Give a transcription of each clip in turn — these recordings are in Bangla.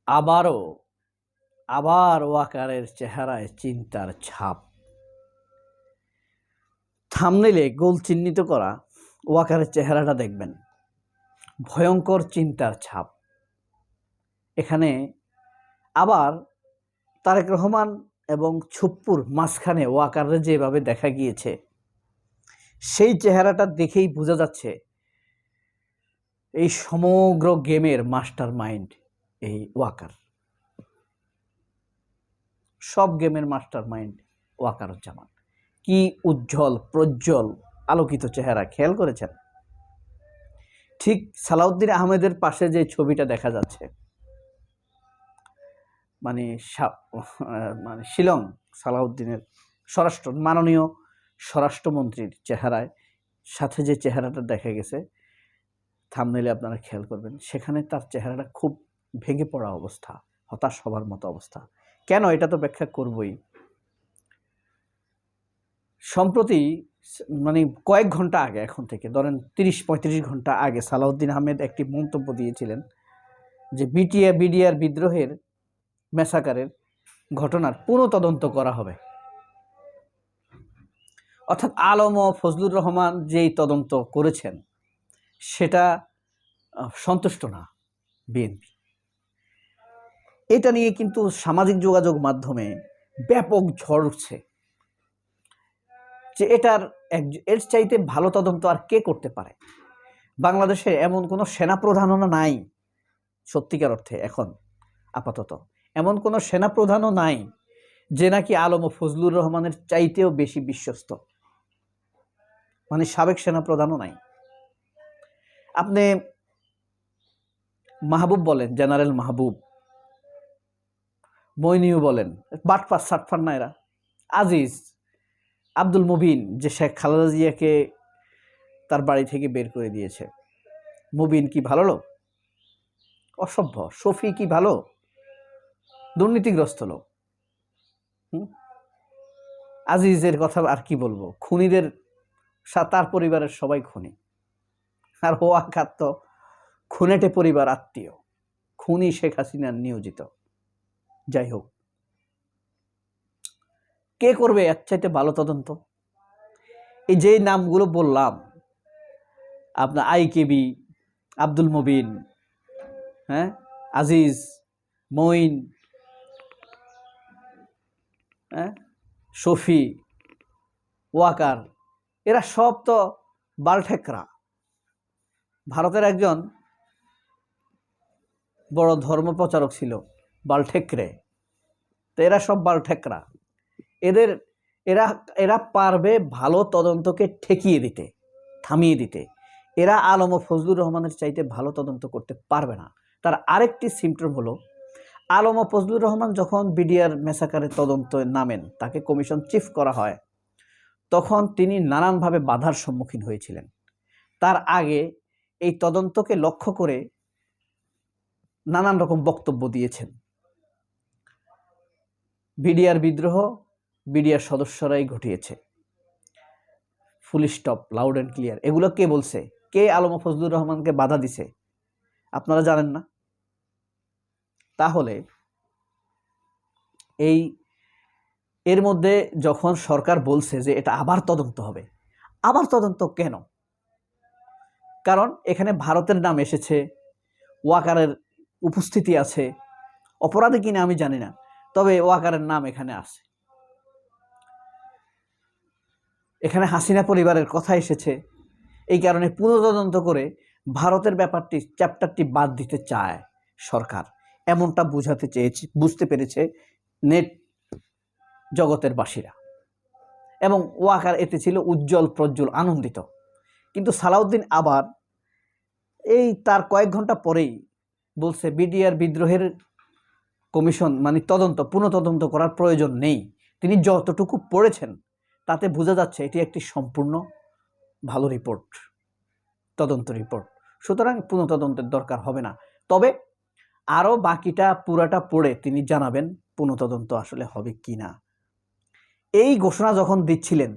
আবার ওয়াকারের চেহারায় চিন্তার ছাপ। থাম্বনেইলে গোল চিহ্নিত করা ওয়াকারের চেহারাটা দেখবেন, ভয়ঙ্কর চিন্তার ছাপ। এখানে আবার তারেক রহমান এবং ছুপ্পুর মাঝখানে ওয়াকারের যেভাবে দেখা গিয়েছে, সেই চেহারাটা দেখেই বোঝা যাচ্ছে এই সমগ্র গেমের মাস্টার মাইন্ড এই ওয়াকার। সব গেমের মাস্টার মাইন্ড ওয়াকারুজ্জামান। কি উজ্জ্বল প্রজ্জ্বল আলোকিত চেহারা, খেয়াল করেছেন? ঠিক সালাউদ্দিন আহমেদের পাশে যে ছবিটা দেখা যাচ্ছে, মানে শিলং সালাউদ্দিনের মাননীয় স্বরাষ্ট্রমন্ত্রীর চেহারায় সাথে যে চেহারাটা দেখা গেছে থাম্বনেইলে আপনারা খেয়াল করবেন, সেখানে তার চেহারাটা খুব ভেঙে পড়া অবস্থা, হতাশ হবার মতো অবস্থা। কেন, এটা তো ব্যাখ্যা করবই। সম্প্রতি মানে কয়েক ঘন্টা আগে, এখন থেকে ধরেন 30-35 ঘন্টা আগে সালাউদ্দিন আহমেদ একটি মন্তব্য দিয়েছিলেন যে বিডিআর বিদ্রোহের ম্যাসাকারের ঘটনার পুনঃতদন্ত করা হবে। অর্থাৎ আলম ও ফজলুর রহমান যেই তদন্ত করেছেন সেটা সন্তুষ্ট না বিএনপি। এটা নিয়ে কিন্তু সামাজিক যোগাযোগ মাধ্যমে ব্যাপক ঝড় উঠছে যে এর চাইতে ভালো তদন্ত আর কে করতে পারে। বাংলাদেশে এমন কোনো সেনাপ্রধানও নাই, সত্যিকার অর্থে এখন আপাতত এমন কোনো সেনাপ্রধানও নাই যে নাকি আলম ও ফজলুর রহমানের চাইতেও বেশি বিশ্বস্ত, মানে সাবেক সেনাপ্রধানও নাই। আপনি মাহবুব বলেন, জেনারেল মাহবুব, মইনিও বলেন, বাটপার সাটফার না এরা। আজিজ, আব্দুল মুবিন, যে শেখ খালেদা জিয়াকে তার বাড়ি থেকে বের করে দিয়েছে, মুবিন কি ভালো লোক? অসভ্য। শফি কি ভালো? দুর্নীতিগ্রস্ত লোক। আজিজের কথা আর কি বলবো, খুনিদের, তার পরিবারের সবাই খুনি। আর ওয়াকার তো খুনেটে পরিবার আত্মীয়, খুনি শেখ হাসিনার নিয়োজিত। যাই হোক, কে করবে এর চাইতে ভালো তদন্ত? এই যে নামগুলো বললাম আপনার, আইকেবি, আব্দুল মুবিন, হ্যাঁ, আজিজ, মঈন, হ্যাঁ, শফি, ওয়াকার, এরা সব তো বালঠেকরা। ভারতের একজন বড় ধর্ম প্রচারক ছিল বালঠেকরে, তো এরা সব বালঠেকরা। এরা পারবে ভালো তদন্তকে ঠেকিয়ে দিতে, থামিয়ে দিতে। এরা আলম ও ফজলুর রহমানের চাইতে ভালো তদন্ত করতে পারবে না। তার আরেকটি সিমটম হলো, আলম ও ফজলুর রহমান যখন বিডিআর ম্যাসাকারের তদন্তে নামেন, তাকে কমিশন চিফ করা হয়, তখন তিনি নানানভাবে বাধার সম্মুখীন হয়েছিলেন। তার আগে এই তদন্তকে লক্ষ্য করে নানান রকম বক্তব্য দিয়েছেন। বিডিআর বিদ্রোহ বিডিআর সদস্যরাই ঘটিয়েছে, full stop, loud and clear. এগুলো কে বলছে? কে আলম ফজলুর রহমানকে বাধা দিছে? আপনারা জানেন না? তাহলে এর মধ্যে যখন সরকার বলছে যে এটা আবার তদন্ত হবে, আবার তদন্ত কেন? কারণ এখানে ভারতের নাম এসেছে, ওয়াকারের উপস্থিতি আছে। অপরাধী কিনা আমি জানি না, তবে ওয়াকারের নাম এখানে আছে। এখানে হাসিনা পরিবারের কথা এসেছে, এই কারণে পুনঃতদন্ত করে ভারতের চ্যাপ্টারটি বাদ দিতে চায় সরকার, এমনটা বুঝতে পেরেছে নেট জগতের বাসীরা। এবং ওয়াকার এতে ছিল উজ্জ্বল প্রজ্জ্বল আনন্দিত। কিন্তু সালাউদ্দিন আবার তার কয়েক ঘন্টা পরেই বলছে বিডিআর বিদ্রোহের কমিশন মানে পুনঃতদন্ত করার প্রয়োজন নেই। তিনি যতটুকু পড়েছেন তাতে বোঝা যাচ্ছে এটি একটি সম্পূর্ণ ভালো রিপোর্ট, তদন্ত রিপোর্ট, সুতরাং পুনঃতদন্তের দরকার হবে না। তবে আরও বাকিটা পুরাটা পড়ে তিনি জানাবেন পুনঃতদন্ত আসলে হবে কি না। এই ঘোষণা যখন দিচ্ছিলেন,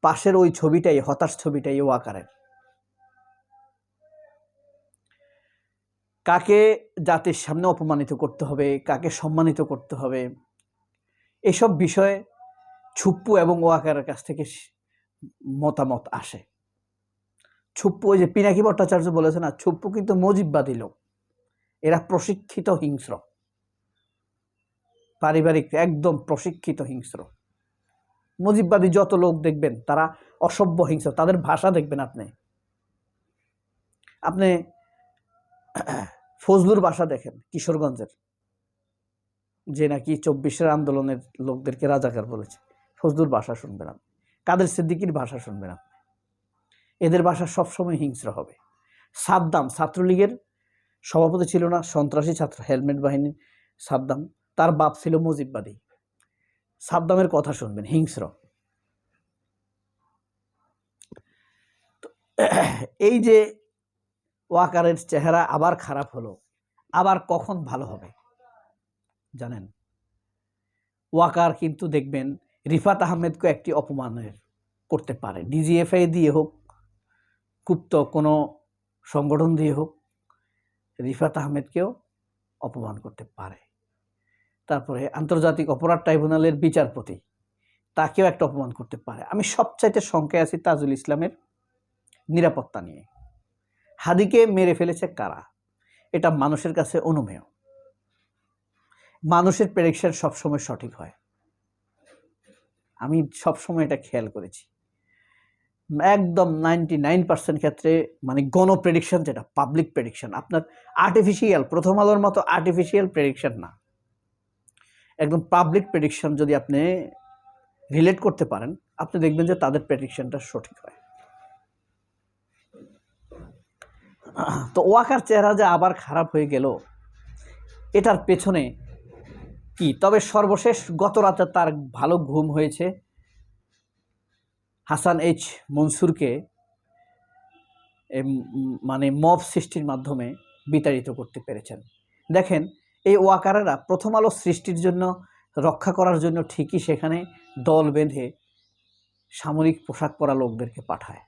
পাশের ওই ছবিটাই, হতাশ ছবিটাই ওয়াকারের। কাকে জাতির সামনে অপমানিত করতে হবে, কাকে সম্মানিত করতে হবে, এসব বিষয়ে ছুপ্পু এবং ওয়াকারের কাছ থেকে মতামত আসে। ছুপ্পু, ওই যে পিনাকি ভট্টাচার্য বলেছে না, ছুপ্পু কিন্তু মুজিববাদী লোক, এরা প্রশিক্ষিত হিংস্র, পারিবারিক একদম প্রশিক্ষিত হিংস্র। মুজিববাদী যত লোক দেখবেন তারা অসভ্য হিংস্র, তাদের ভাষা দেখবেন আপনি ফজলুর ভাষা দেখেন, কিশোরগঞ্জের, যে নাকি 24-এর আন্দোলনের লোকদেরকে রাজাকার বলেছে, ফজলুর ভাষা শুনবেন আপনি, কাদের সিদ্দিকীর ভাষা শুনবেন আপনি, এদের ভাষা সবসময় হিংস্র হবে। সাদ্দাম ছাত্রলীগের সভাপতি ছিল না, সন্ত্রাসী ছাত্র, হেলমেট বাহিনীর সাদ্দাম, তার বাপ ছিল মুজিববাদী, সাদ্দামের কথা শুনবেন, হিংস্র। এই যে ওয়াকারের চেহারা আবার খারাপ হলো, আবার কখন ভালো হবে জানেন? ওয়াকার কিন্তু দেখবেন রিফাত আহমেদকে একটি অপমানের করতে পারে, ডিজিএফআই দিয়ে হোক, গুপ্ত কোনো সংগঠন দিয়ে হোক, রিফাত আহমেদকেও অপমান করতে পারে। তারপরে আন্তর্জাতিক অপরাধ ট্রাইব্যুনালের বিচারপতি, তাকেও একটা অপমান করতে পারে। আমি সবচাইতে শঙ্কায় আছি তাজুল ইসলামের নিরাপত্তা নিয়ে। হাদিকে মেরে ফেলেছে কারা, এটা মানুষের কাছে অনুমেয়। মানুষের প্রেডিকশন সবসময় সঠিক হয়, আমি সবসময় এটা খেয়াল করেছি। একদম 99% ক্ষেত্রে, মানে গণ প্রেডিকশন, যেটা পাবলিক প্রেডিকশন, আপনার আর্টিফিশিয়াল, প্রথম আলোর মতো আর্টিফিশিয়াল প্রেডিকশন না, একদম পাবলিক প্রেডিকশন যদি আপনি রিলেট করতে পারেন, আপনি দেখবেন যে তাদের প্রেডিকশনটা সঠিক হয়। তো ওয়াকার চেহারা যে আবার খারাপ হয়ে গেল, এটার পেছনে কি? তবে সর্বশেষ গত রাতে তার ভালো ঘুম হয়েছে, হাসান এইচ মনসুরকে মানে মব সৃষ্টির মাধ্যমে বিতাড়িত করতে পেরেছেন। দেখেন, এই ওয়াকারেরা প্রথম আলো সৃষ্টির জন্য, রক্ষা করার জন্য ঠিকই সেখানে দল বেঁধে সামরিক পোশাক পরা লোকদেরকে পাঠায়।